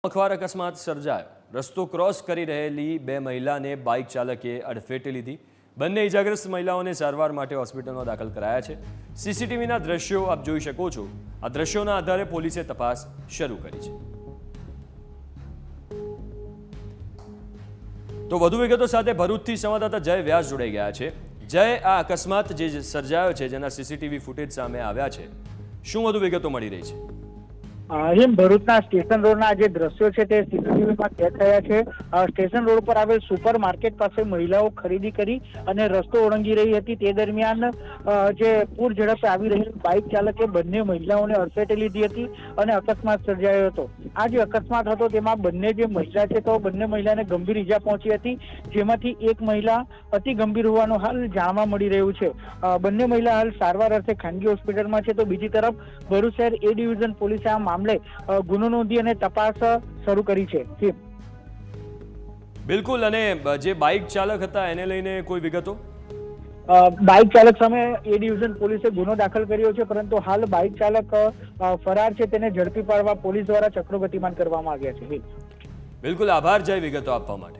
અખબાર અકસ્માત સર્જાયો। રસ્તો ક્રોસ કરી રહેલી બે મહિલાને બાઇક ચાલકે અડફેટે લીધી। બંને ઇજાગ્રસ્ત મહિલાઓને સારવાર માટે હોસ્પિટલમાં દાખલ કરાયા છે। સીસીટીવીના દ્રશ્યો આપ જોઈ શકો છો। આ દ્રશ્યોના આધારે પોલીસે તપાસ શરૂ કરી છે। તો વધુ વિગતો સાથે ભરૂચથી સંવાદદાતા જય વ્યાસ જોડાઈ ગયા છે। જય, આ અકસ્માત જે સર્જાયો છે, જેના સીસીટીવી ફૂટેજ સામે આવ્યા છે, શું વધુ વિગતો મળી રહી છે? ભરૂચના સ્ટેશન રોડના જે દ્રશ્યો છે તે સીસીટીવીમાં કેદ થયા છે। સ્ટેશન રોડ પર આવેલ સુપર માર્કેટ પાસે મહિલાઓ ખરીદી કરી અને રસ્તો ઓળંગી રહી હતી। તે દરમિયાન જે પૂર ઝડપે આવી રહેલ બાઇક ચાલકે બંને મહિલાઓને અડફેટે લીધી હતી અને અકસ્માત સર્જાયો હતો। આ જે અકસ્માત હતો તેમાં બંને જે મહિલા છે તો બંને મહિલાને ગંભીર ઈજા પહોંચી હતી, જેમાંથી એક મહિલા અતિ ગંભીર હોવાનું હાલ જાણવા મળી રહ્યું છે। બંને મહિલા હાલ સારવાર અર્થે ખાનગી હોસ્પિટલમાં છે, તો બીજી તરફ ભરૂચ શહેર એ ડિવિઝન પોલીસે આ મામલે ગુનો નોંધી અને તપાસ શરૂ કરી છે। બિલકુલ, અને જે બાઇક ચાલક હતા એને લઈને કોઈ વિગતો? બાઇક ચાલક સામે એ ડિવિઝન પોલીસે ગુનો દાખલ કર્યો છે, પરંતુ હાલ બાઇક ચાલક ફરાર છે, તેને ઝડપી પાડવા પોલીસ દ્વારા ચક્રો ગતિમાન કરવામાં આવ્યા છે। બિલકુલ, આભાર જય વિગતો આપવા માટે।